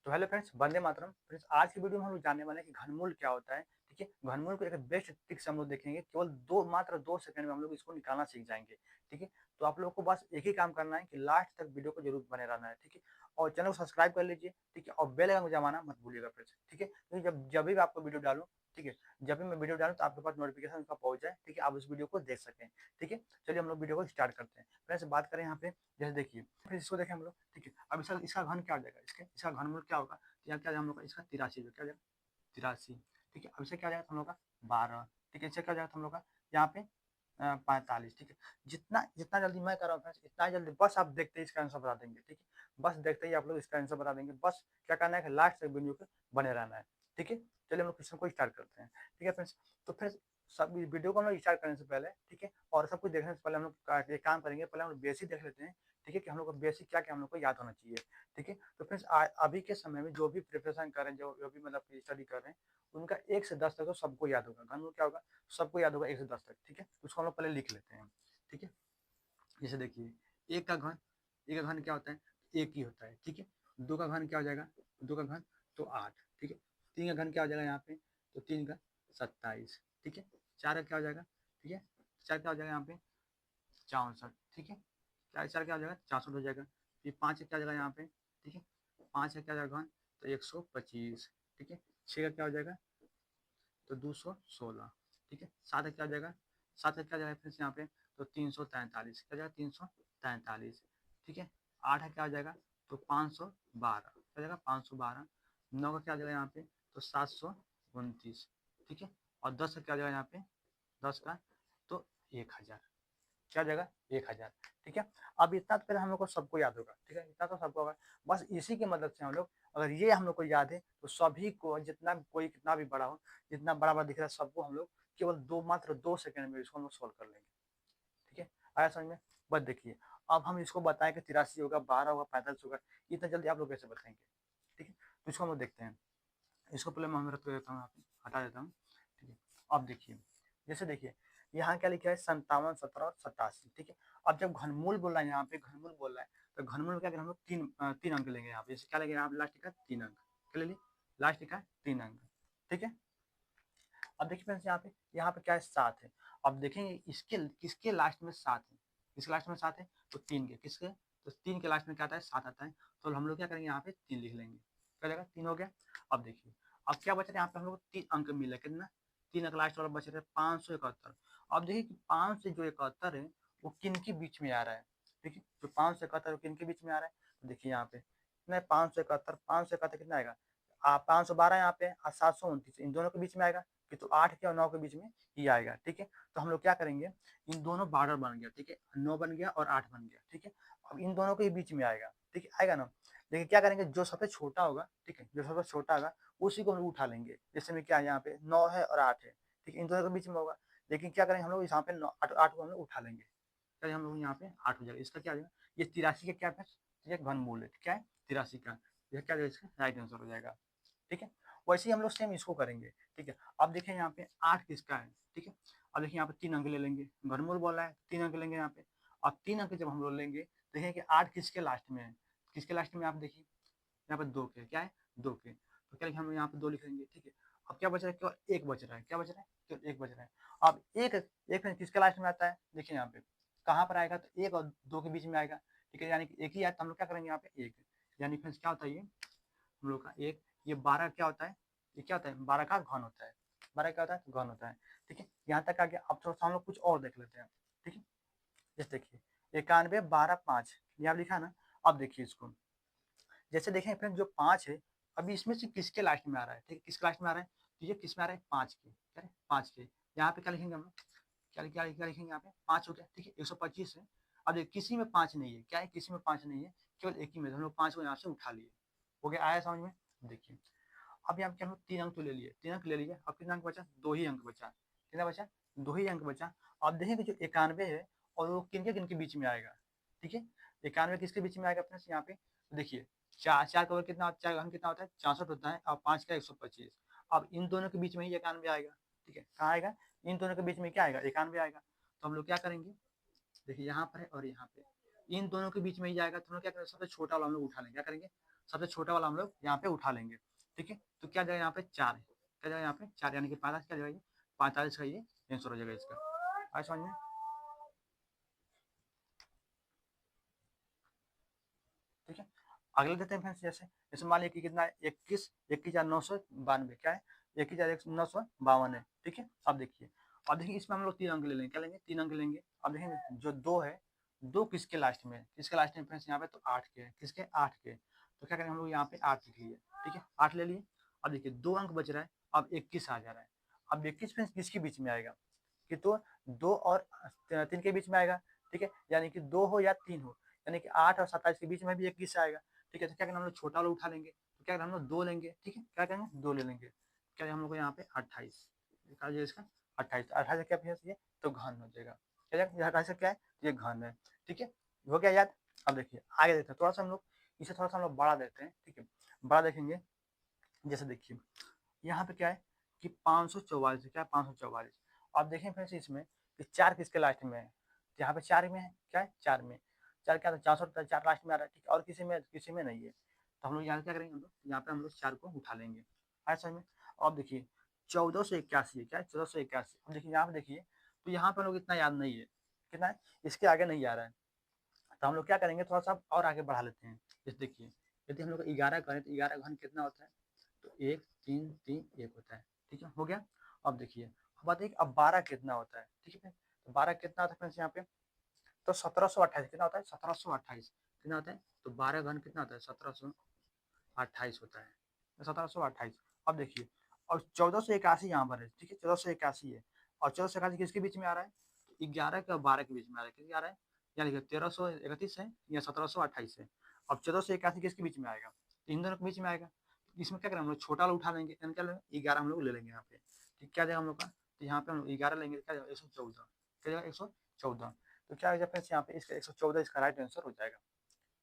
तो hello friends, Vande Mataram. Friends, आज की वीडियो में हम लोग जानने वाले हैं कि घनमूल क्या होता है। ठीक है, घनमूल को एक बेस्ट ट्रिक से हम लोग देखेंगे। केवल मात्र 2 सेकंड में हम लोग इसको निकालना सीख जाएंगे। ठीक है, तो आप लोगों को बस एक ही काम करना है कि लास्ट तक वीडियो को जरूर बने रहना है। ठीक है, और चैनल को सब्सक्राइब कर लीजिए। ठीक है, और बेल आइकन को दबाना मत भूलिएगा फ्रेंड्स। ठीक है, क्योंकि जब जब भी आपको वीडियो डालूं, ठीक है, जब भी मैं वीडियो डालूं तो आपके पास नोटिफिकेशन का पहुंच जाए। ठीक है, आप उस वीडियो को देख सकें। ठीक है, चलिए हम लोग वीडियो को स्टार्ट करते हैं। फ्रेंड्स, बात करें यहाँ पे, जैसे देखिए, फिर इसको देखें हम लोग। ठीक है, अब इसका इसका घन क्या हो जाएगा, इसका घनमूल क्या होगा। यहाँ क्या हम लोग का इसका 83 जो क्या हो जाएगा 83। ठीक है, अब इसे क्या हो जाएगा हम लोग का 12। ठीक है, इसे क्या हो जाएगा हम लोग का यहाँ पे 45। ठीक है, जितना जितना जल्दी मैं कर रहा हूँ फ्रेंड्स, इतना जल्दी बस आप देखते ही इसका आंसर बता देंगे। ठीक है, बस देखते ही आप लोग इसका आंसर बता देंगे। बस क्या करना है कि लास्ट तक वीडियो पे बने रहना है। ठीक है, चलिए हम लोग क्वेश्चन को स्टार्ट करते हैं। ठीक है फ्रेंड्स, तो फिर सब वीडियो को हम लोग स्टार्ट करने से पहले, ठीक है, और सब कुछ देखने से पहले हम लोग एक काम करेंगे। पहले हम लोग बेसिक देख लेते हैं। ठीक है, कि हम लोग को बेसिक क्या क्या हम लोग को याद होना चाहिए। ठीक है, तो फ्रेंड्स अभी के समय में जो भी प्रिपरेशन कर रहे हैं, जो भी मतलब स्टडी कर रहे हैं, उनका 1 से 10 तक तो सबको याद होगा। घनमूल क्या होगा, सबको याद होगा 1 से 10 तक। ठीक है, तो उसको हम लोग पहले लिख लेते हैं। ठीक है, जैसे देखिए, एक का घन एक का घन क्या होता है, एक ही होता है। ठीक है, दो का घन क्या हो जाएगा, दो का घन तो 8। ठीक है, तीन का घन क्या हो जाएगा यहाँ पे, तो 3 का 27। ठीक है, चार का क्या हो जाएगा, ठीक है, चार क्या हो जाएगा यहाँ पे 64। ठीक है, चार चार क्या हो जाएगा 64 हो जाएगा। फिर पाँच का क्या हो जाएगा यहाँ पे, ठीक है, पाँच का क्या हो जाएगा घन, तो 125। ठीक है, छः का क्या हो जाएगा, तो 216। ठीक है, सात का क्या हो जाएगा, सात का क्या हो जाएगा फिर यहाँ पे, तो 343। क्या जाएगा 343। ठीक है, आठ का क्या हो जाएगा, तो 512। क्या जाएगा 512। नौ का क्या हो जाएगा यहाँ पे, तो 729। ठीक है, और 10 का क्या हो जाएगा यहाँ पे, 10 का तो 1000। क्या हो जाएगा 1000। ठीक है, अब इतना तो पहले हम लोग को सबको याद होगा। ठीक है, इतना तो सबको होगा। बस इसी की मदद से हम लोग, अगर ये हम लोग को याद है, तो सभी को, जितना कोई कितना भी बड़ा हो, जितना बड़ा बड़ा दिख रहा है, सबको हम लोग केवल मात्र 2 सेकंड में इसको हम लोग सोल्व कर लेंगे। ठीक है, आया समझ में। बस देखिए, अब हम इसको बताएं कि 83 होगा, 12 होगा, 45 होगा, इतना जल्दी आप लोग कैसे बताएंगे। ठीक है, तो इसको हम लोग देखते हैं। इसको पहले मैं रख देता हूँ, हटा देता हूँ। ठीक है, अब देखिए, जैसे देखिए, यहाँ क्या लिखा है 57, 17 और 87। ठीक है, अब जब घनमूल बोल रहा है, यहाँ पे घनमूल बोल रहा है, तो घनमूल क्या करें हम लोग, तीन अंक लेंगे यहाँ पे। जैसे क्या लेंगे, यहाँ पे लास्ट लिखा है 3 अंक। क्या ले ली, लास्ट लिखा है 3 अंक। ठीक है, अब देखिए फ्रेंड्स, यहाँ पे क्या है 7 है। अब देखेंगे इसके किसके लास्ट में 7 है, किसके लास्ट में 7 है, तो 3 के, किसके, तो 3 के लास्ट में क्या आता है 7 आता है। तो हम लोग क्या करेंगे, यहाँ पे 3 लिख लेंगे। क्या जाएगा 3 हो गया। अब देखिए, अब क्या बचा यहाँ पे हम लोग 3 अंक मिला, कितना, 3 अंक लास्ट वाला बच रहा है 571। अब देखिए कि 5 से जो 71 है, वो किन के बीच में आ रहा है। देखिए, जो 571 है किन के बीच में आ रहा है, तो देखिए यहाँ पे कितना है 571 कितना आएगा, 512 यहाँ पे और 729 इन दोनों के बीच में आएगा। कि तो 8 के और 9 के बीच में ही आएगा। ठीक है, तो हम लोग क्या करेंगे, इन दोनों बॉर्डर बन गया। ठीक है, 9 बन गया और 8 बन गया। ठीक है, अब इन दोनों के बीच में आएगा। ठीक है, आएगा ना। देखिए क्या करेंगे, जो सबसे छोटा होगा, ठीक है, जो सबसे छोटा होगा उसी को हम लोग उठा लेंगे। जैसे में क्या है, यहाँ पे 9 है और 8 है। ठीक है, इन दोनों के बीच में होगा। लेकिन क्या करेंगे हम लोग, यहाँ पे 8 को हम लोग उठा लेंगे। क्या हम लोग यहाँ पे 8 हो जाएगा। इसका क्या हो जाएगा, ये 83 का क्या है, ये घनमूल है। क्या है 83 का, यह क्या जाएगा, इसका राइट आंसर हो जाएगा। ठीक है, वैसे ही हम लोग सेम इसको करेंगे। ठीक है, अब देखिए यहाँ पे 8 किसका है। ठीक है, अब देखिए यहाँ पे 3 अंक ले लेंगे, घनमूल बोला है 3 अंक लेंगे यहाँ पे। अब 3 अंक जब हम लोग लेंगे, देखिए कि 8 किसके लास्ट में है, किसके लास्ट में आप देखिए, यहाँ पे 2 के, क्या है 2 के, तो क्या हम यहाँ पे 2 लिख लेंगे। ठीक है, अब क्या बच रहा है, केवल एक बच रहा है। क्या बच रहा है, केवल एक बच रहा है। अब एक एक किसके लास्ट में आता है, देखिए यहाँ पे कहाँ पर आएगा, तो 1 और 2 के बीच में आएगा। ठीक है, यानी कि एक ही आया, तो हम लोग क्या करेंगे यहाँ पे 1, यानी फ्रेंड्स क्या होता है ये हम लोग का एक, ये 12 क्या होता है, ये क्या होता है 12 का घन होता है। 12 क्या होता है, घन होता है। ठीक है, यहाँ तक आ गया। अब थोड़ा सा हम लोग कुछ और देख लेते हैं। ठीक है, जैसे देखिए 91, 12, 5, ये आप लिखा ना। अब देखिए इसको, जैसे देखें फ्रेंड, जो 5 है, अभी इसमें से किसके लास्ट में आ रहा है, ठीक है, किसके लास्ट में आ रहा है, तो ये किस में आ रहा है 5 के, क्या है 5 के। यहाँ पे क्या लिखेंगे हम लोग, क्या लिखेंगे यहाँ पे 5 हो गया। ठीक है, 125 है। अब देखिए किसी में 5 नहीं है, क्या है किसी में 5 नहीं है, केवल एक ही में, हम लोग 5 को यहाँ से उठा लिए। हो गया, आया समझ में। देखिए, अब यहाँ पे हम लोग 3 अंक तो ले लिए, 3 अंक ले लिए। अब कितना अंक बचा, 2 ही अंक बचा। कितना बचा, 2 ही अंक बचा। अब देखेंगे जो 91 है, और वो किन के बीच में आएगा। ठीक है, 91 किसके बीच में आएगा अपने यहाँ पे, तो देखिए चार चार का कितना, 4 का अंक कितना होता है 64 होता है, और 5 का 125। अब इन दोनों के बीच में ही 91 आएगा। ठीक है, कहाँ आएगा, इन दोनों के बीच में क्या आएगा 91 आएगा। तो हम लोग क्या करेंगे, देखिए यहाँ पर है और यहाँ पे, इन दोनों के बीच में ही जाएगा, तो हम लोग क्या करेंगे, सबसे छोटा वाला हम लोग उठा लेंगे। क्या करेंगे, सबसे छोटा वाला हम लोग यहाँ पे उठा लेंगे, ठीक है। तो क्या जाएगा यहाँ पे 4, क्या जाएगा यहाँ पे 4, यानी कि 45 क्या जाएगा, 45 का ये आंसर हो जाएगा इसका। आज समझ में, ठीक है। अगले देते हैं फ्रेंड्स, जैसे जैसे मान लिया कि कितना है, 21,992 क्या है, 21,952 है, ठीक है। अब देखिए, अब देखिए इसमें हम लोग 3 अंक ले लेंगे, क्या लेंगे, 3 अंक लेंगे। अब देखेंगे जो 2 है, 2 किसके लास्ट में है, किसके लास्ट में फ्रेंड्स, यहाँ पे तो 8 के है, किसके 8 के। तो क्या करेंगे हम लोग यहाँ पे 8 लिख लिए, ठीक है, 8 ले लिए। अब देखिए 2 अंक बच रहा है, अब 21 आ जा रहा है। अब 21 फ्रेंड्स किसके बीच में आएगा, कि तो 2 और 3 के बीच में आएगा, ठीक है, यानी कि 2 हो या 3 हो, यानी कि 8 और 27 के बीच में भी 21 आएगा, ठीक है। तो क्या करेंगे हम लोग छोटा वाला उठा लेंगे, तो क्या करेंगे हम लोग 2 लेंगे, ठीक है, क्या करेंगे 2 ले लेंगे, क्या हम लोग को यहाँ पे 28 इसका 28, 28 क्या फिर ये तो घन हो जाएगा, क्या 28 क्या है, ये घन है, ठीक है, हो गया याद। अब देखिए आगे देखते हैं, थोड़ा सा हम लोग इसे थोड़ा सा हम लोग बड़ा देते हैं, ठीक है, बड़ा देखेंगे। जैसे देखिए यहाँ पे क्या है कि 544 है, क्या 544। अब देखें फ्रेंड्स इसमें कि 4 किसके लास्ट में है, तो यहाँ पे 4 में है, क्या है 4 में, 4 क्या, 404 लास्ट में आ रहा है, ठीक है, और किसी में नहीं है। तो हम लोग यहाँ क्या करेंगे, हम लोग यहाँ पे हम लोग 4 को उठा लेंगे, आया समझ में। अब देखिए 1481 है, क्या है 1481। अब देखिए यहाँ पे देखिए, तो यहाँ पे हम लोग इतना याद नहीं है, कितना है, इसके आगे नहीं आ रहा है। तो हम लोग क्या करेंगे, थोड़ा सा और आगे बढ़ा लेते हैं। जैसे देखिए यदि हम लोग 11 करें तो 11 घन कितना होता है, तो 1 3 3 1 होता है, ठीक है, हो गया। अब देखिए अब बात है कि अब 12 कितना होता है, ठीक है, तो 12 कितना होता है फ्रेंड्स यहाँ पे, तो 1728 कितना होता है, 1728 कितना होता है, तो 12 घन कितना होता है, 1728 होता है, 1728। अब देखिए और 1481 यहाँ पर है, ठीक है, 1481 है, और 1481 किसके बीच में आ रहा है, 11 के और 12 के बीच में आ रहा है, किसके आ रहा है, यानी कि 1331 है या 1728 है। अब 1481 किसके बीच में आएगा, तो इन दोनों के बीच में आएगा। इसमें क्या करें हम लोग छोटा वाला उठा लेंगे, यानी क्या लेंगे 11 हम लोग ले लेंगे यहाँ पे, ठीक, क्या जाएगा हम लोग का, तो यहाँ पे हम लोग 11 लेंगे, क्या जाएगा 114, क्या जाएगा 114। तो क्या हो जाएगा यहाँ पे इसका 114 इसका राइट आंसर हो जाएगा,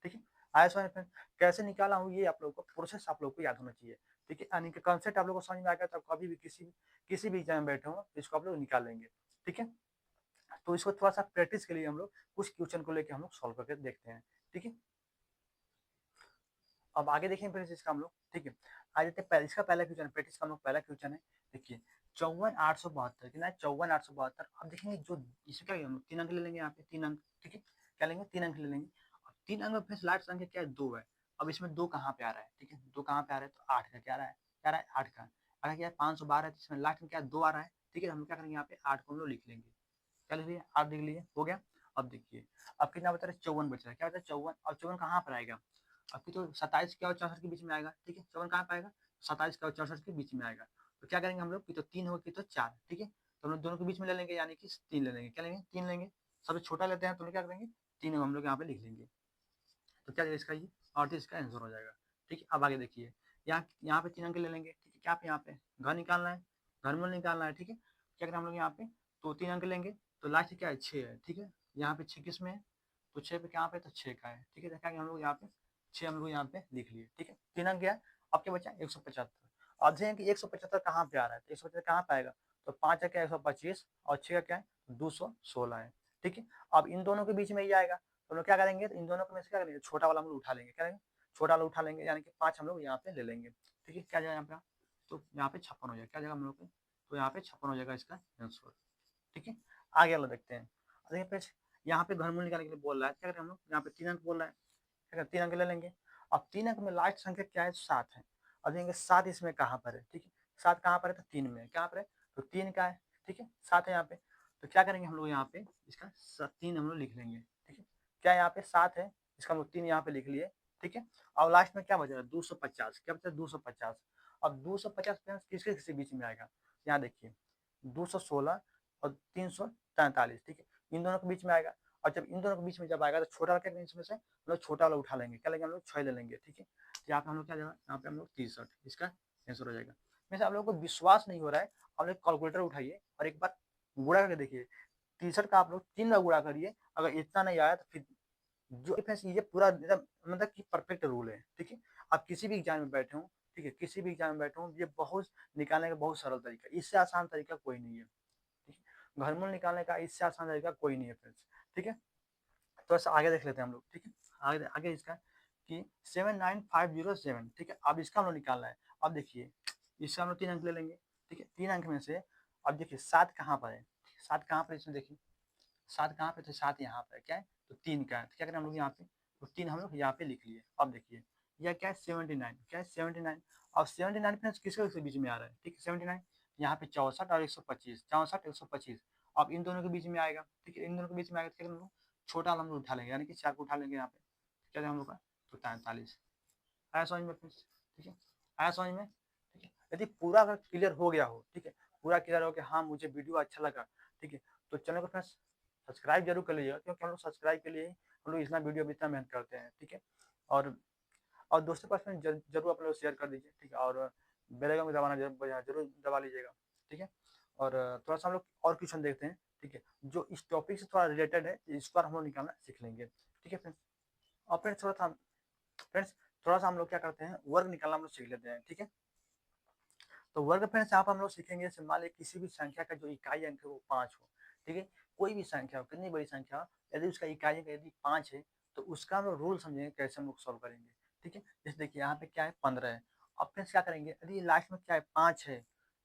ठीक है। आया समझ में, कैसे निकाला हूँ ये आप लोगों को प्रोसेस आप लोगों को याद होना चाहिए, ठीक है, यानी कि कॉन्सेप्ट आप लोगों को समझ में आ गया तो कभी भी किसी भी एग्जाम में बैठे हो इसको आप लोग निकाल लेंगे, ठीक है। तो इसको थोड़ा सा प्रैक्टिस के लिए हम लोग कुछ क्वेश्चन को लेकर हम लोग सॉल्व करके देखते हैं, ठीक है। अब आगे देखें फिर इसका हम लोग, ठीक है। आ जाते हैं इसका पहला क्वेश्चन, प्रैक्टिस का हम लोग पहला क्वेश्चन है, देखिए 54,872 कितना है, 54,872। अब देखेंगे जो इसमें क्या हम 3 अंक ले लेंगे यहाँ पे, 3 अंक, ठीक है, क्या लेंगे 3 अंक ले लेंगे। अब 3 अंक में फिर लास्ट संख्या क्या है, 2 है। अब इसमें 2 कहाँ पे आ रहा है, ठीक है, 2 कहाँ पे आ रहा है, तो 8 का क्या आ रहा है, क्या आ रहा है 8 का, अगर क्या है 512 है तो इसमें लास्ट में क्या 2 आ रहा है, ठीक है, हम लोग क्या करेंगे यहाँ पे 8 को हम लोग लिख लेंगे, क्या लिख लिए 8 लिख लिए, हो गया। अब देखिए अब कितना बता रहे 54 बच रहा है, क्या बता है 54, और 54 कहाँ पर आएगा, आपकी तो 27 के और 64 के बीच में आएगा, ठीक है, 54 कहाँ पाएगा 27 के और 64 के बीच में आएगा। तो क्या करेंगे हम लोग कि तो 3 हो कि तो 4, ठीक है, तो हम लोग दोनों के बीच में ले लेंगे, यानी कि 3 ले लेंगे, क्या लेंगे 3 लेंगे। सबसे छोटा लेते हैं तो क्या करेंगे 3 हम लोग यहाँ पे लिख लेंगे। तो क्या इसका ये और इसका आंसर हो जाएगा, ठीक है। अब आगे देखिए यहाँ पे 3 अंक ले लेंगे, ठीक है, क्या पे यहाँ पे घर निकालना है, घरमूल निकालना है, ठीक है। क्या करें हम लोग यहाँ पे तो 3 अंक लेंगे, तो लास्ट क्या है 6 है, ठीक है, यहाँ पे 6 किस में है, तो 6 पे क्या पे तो 6 का है, ठीक है, देखा हम लोग यहाँ पे 6 हम लोग यहाँ पे लिख लिए, ठीक है, 3 अंक गया। अब क्या बचा 175। अब देखें कि 175 कहाँ पे आ रहा है, तो 175 कहाँ पे आएगा, तो 5 का क्या 125 और 6 का क्या है 216 है, ठीक है। अब इन दोनों के बीच में ये आएगा, तो हम लोग क्या करेंगे, तो इन दोनों को में से क्या करेंगे छोटा वाला हम लोग उठा लेंगे, क्या करेंगे छोटा वाला उठा लेंगे, यानी कि 5 हम लोग यहाँ पे ले लेंगे, ठीक है, क्या जाएगा यहाँ पे, तो यहाँ पे 56 हो जाएगा, क्या जाएगा हम लोग पे, तो यहाँ पे 56 हो जाएगा इसका आंसर, ठीक है। आगे वाला देखते हैं, देखिए फिर यहाँ पे घनमूल निकालने के लिए बोल रहा है, क्या करें हम लोग यहाँ पे 3 अंक बोल रहा है, ठीक है, 3 अंक ले लेंगे। अब 3 अंक में लास्ट संख्या क्या है 7 है। अब देखेंगे 7 इसमें कहाँ पर है, ठीक है, 7 कहाँ पर है तो 3 में है, कहाँ पर है तो 3 का है, ठीक है, 7 है यहाँ पे। तो क्या करेंगे हम लोग यहाँ पे इसका 3 हम लोग लिख लेंगे, ठीक है, क्या यहाँ पे 7 है, इसका हम लोग 3 यहाँ पे लिख लिए, ठीक है। और लास्ट में क्या बचा 250, क्या बचा 250। अब 250 किसके किसके बीच में आएगा, यहाँ देखिए 216 और 343, ठीक है, इन दोनों के बीच में आएगा। और जब इन दोनों के बीच में जब आएगा तो छोटा वाला क्या करेंगे इसमें से हम लोग छोटा वाला उठा लेंगे, क्या लेंगे हम लोग 6 ले लेंगे, ठीक है। तो यहाँ पे हम लोग क्या जाएगा, यहाँ पे हम लोग 63 इसका आंसर हो जाएगा। वैसे आप लोगों को विश्वास नहीं हो रहा है, आप लोग कैलकुलेटर उठाइए और एक बार गुणा करके देखिए, 63 का आप लोग 3 बार गुणा करिए, अगर इतना नहीं आया तो फिर जो फ्रेंड्स ये पूरा मतलब कि परफेक्ट रूल है, ठीक है। आप किसी भी एग्जाम में बैठे हो, ठीक है, किसी भी एग्जाम में बैठे हो, ये बहुत निकालने का बहुत सरल तरीका, इससे आसान तरीका कोई नहीं है, ठीक है, घरमूल निकालने का इससे आसान तरीका कोई नहीं है फ्रेंड्स, ठीक है। तो ऐसा आगे देख लेते हैं हम लोग, ठीक है, आगे आगे इसका कि 79507, ठीक है। अब इसका हम लोग निकालना है। अब देखिए इससे हम लोग 3 अंक ले लेंगे, ठीक है। 3 अंक में से अब देखिए 7 कहाँ पर है, 7 कहाँ पर है इसमें देखिए, 7 कहाँ पे, तो 7 यहाँ पर क्या है, तो 3 का है, तो क्या करें हम लोग यहाँ पे, तो 3 हम लोग यहाँ पे लिख लिए। अब देखिए यह क्या है 79, क्या है 79। अब 79 फ्रेंड्स किसके बीच में आ रहा है, ठीक है 79, यहाँ पे 64 और 125, 64 125, अब इन दोनों के बीच में आएगा, ठीक है। इन दोनों के बीच में आएगा, क्या हम लोग छोटा हम लोग उठा लेंगे, यानी कि 4 को उठा लेंगे यहाँ पे, क्या है हम लोग का, तो 43। आया समझ में फ्रेंड्स, ठीक है, आया समझ में, ठीक है। यदि पूरा अगर क्लियर हो गया हो, ठीक है, पूरा क्लियर हो गया, हाँ मुझे वीडियो अच्छा लगा, ठीक है, तो चैनल को फ्रेंड्स सब्सक्राइब जरूर कर लीजिएगा, क्योंकि हम लोग सब्सक्राइब के लिए हम लोग इतना वीडियो में इतना मेहनत करते हैं, ठीक है। और दोस्तों के पास में जरूर आप लोग शेयर कर दीजिए, ठीक है। और बेल आइकन को दबाना जरूर दबा लीजिएगा, ठीक है। और थोड़ा सा हम लोग और क्वेश्चन देखते हैं, ठीक है, जो इस टॉपिक से थोड़ा रिलेटेड है, इस बार हम लोग निकालना सीख लेंगे, ठीक है फ्रेंड्स। और फ्रेंड्स थोड़ा सा हम लोग क्या करते हैं, वर्ग निकालना हम लोग सीख लेते हैं, ठीक है। तो वर्ग फ्रेंड्स यहाँ पर हम लोग सीखेंगे, जैसे मान लीजिए किसी भी संख्या का जो इकाई अंक है वो 5 हो, ठीक है। कोई भी संख्या हो, कितनी बड़ी संख्या हो, यदि उसका इकाई अंक यदि 5 है, तो उसका हम लोग रूल समझेंगे कैसे हम लोग सॉल्व करेंगे, ठीक है। जैसे देखिए यहाँ पे क्या है 15 है। अब फ्रेंड्स क्या करेंगे, यदि लास्ट में क्या है 5 है,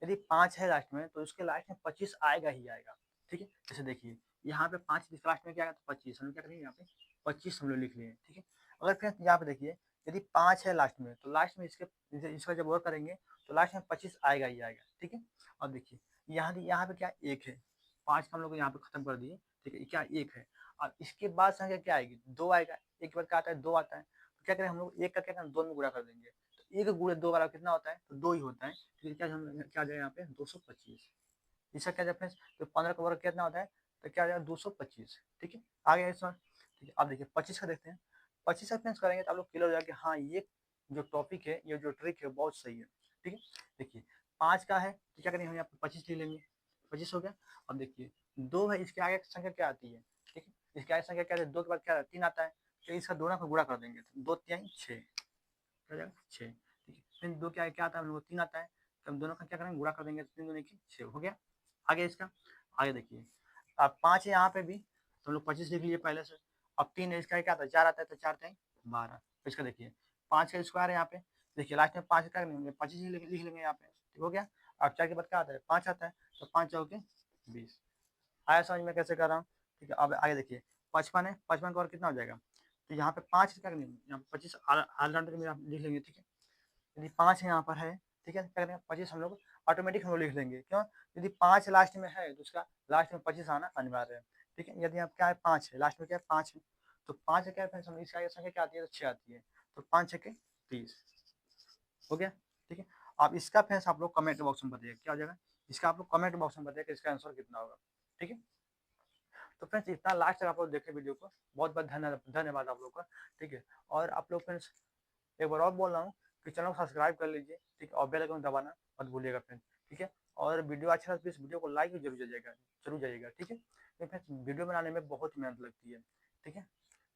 यदि 5 है लास्ट में, तो उसके लास्ट में 25 आएगा ही आएगा, ठीक है। जैसे देखिए यहाँ पे 5 लास्ट में क्या आएगा, तो 25, हम लोग क्या करेंगे यहाँ पे 25 हम लोग लिख लिए, ठीक है। अगर फ्रेंड्स यहाँ पे देखिए यदि 5 है लास्ट में, तो लास्ट में इसका जब वर्क करेंगे तो लास्ट में 25 आएगा ही आएगा, ठीक है। अब देखिए यहाँ पे क्या 1 है, 5 का हम लोग यहाँ पे खत्म कर दिए, ठीक है, क्या 1 है। अब इसके बाद संख्या क्या आएगी, 2 आएगा, एक बार क्या आता है 2 आता है, तो क्या करें हम लोग 1 का क्या करें 2 में गुणा कर देंगे, तो 1 गुणे 2 वाला कितना होता है, तो 2 ही होता है, तो क्या क्या आ जाएगा यहाँ पे 225। इसका क्या डिफरेंस, तो 15 का वर्ग कितना होता है, तो क्या आ जाएगा 225, ठीक है। आ गया इसमें, ठीक है। अब देखिए 25 का देखते हैं, 25 का फ्रेंड्स करेंगे तो आप लोग क्लियर हो जाएगा कि हाँ ये जो टॉपिक है, ये जो ट्रिक है बहुत सही है, ठीक है। देखिए 5 का है तो क्या करेंगे हम यहाँ पे 25 ले लेंगे, 25 हो गया। अब देखिए 2 है, इसके आगे संख्या क्या आती है, ठीक है, इसके आगे संख्या क्या आती है, 2 के बाद क्या 3 आता है, तो इसका दोनों को गुणा कर देंगे, तो 2 3 6, क्या हो जाएगा 6, ठीक है। फिर 2 के आगे क्या आता है हम लोग 3 आता है, तो हम दोनों का क्या करेंगे गुणा कर देंगे, 3 दूनी की 6 हो गया। आगे इसका, आगे देखिए अब 5 है यहाँ पे भी, तो हम लोग 25 लिख लिए पहले से। अब 3 है, इसका क्या आता है 4 आता है, तो 4 3 12। इसका देखिए 5 का स्क्वायर है यहाँ पे, देखिए लास्ट में 5 का 25 लिख लेंगे यहाँ पे, ठीक हो गया। अब 4 के बाद क्या आता है 5 आता है, तो 5 चौके 20। आया समझ में कैसे कर रहा हूँ, ठीक है। अब आगे देखिए 55 है, 55 का और कितना हो जाएगा, तो यहाँ पे 5 क्या करेंगे, यहाँ 25 ऑलराउंडर में लिख लेंगे, ठीक है। यदि 5 यहाँ पर है, ठीक है, क्या करेंगे 25 हम लोग ऑटोमेटिक हम लोग लिख लेंगे, क्यों, यदि 5 लास्ट में है तो उसका लास्ट में 25 आना अनिवार्य है, ठीक है। यदि आप क्या है 5 है लास्ट में, क्या है 5 है, तो 5 है क्या है, इसका संख्या क्या आती है, तो 6 आती है, तो 5 6 30 हो गया, ठीक है। अब इसका फ्रेंड्स आप लोग कमेंट बॉक्स में बताइए क्या हो जाएगा, इसका आप लोग कमेंट बॉक्स में बताइए कि इसका आंसर कितना होगा, ठीक है। तो फ्रेंड्स इतना लास्ट तक आप लोग देखे वीडियो को, बहुत बहुत धन्यवाद आप लोग का, ठीक है। और आप लोग फ्रेंड्स एक बार और बोल रहा हूँ कि चैनल को सब्सक्राइब कर लीजिए, ठीक है, और बेल आइकन दबाना मत भूलिएगा फ्रेंड्स, ठीक है। और वीडियो अच्छा लगे तो इस वीडियो को लाइक जरूर जाइएगा, ठीक है, क्योंकि फ्रेंड्स वीडियो बनाने में बहुत मेहनत लगती है, ठीक है।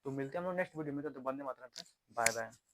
तो मिलते हैं हम लोग नेक्स्ट वीडियो में, तो Vande Mataram friends, bye bye.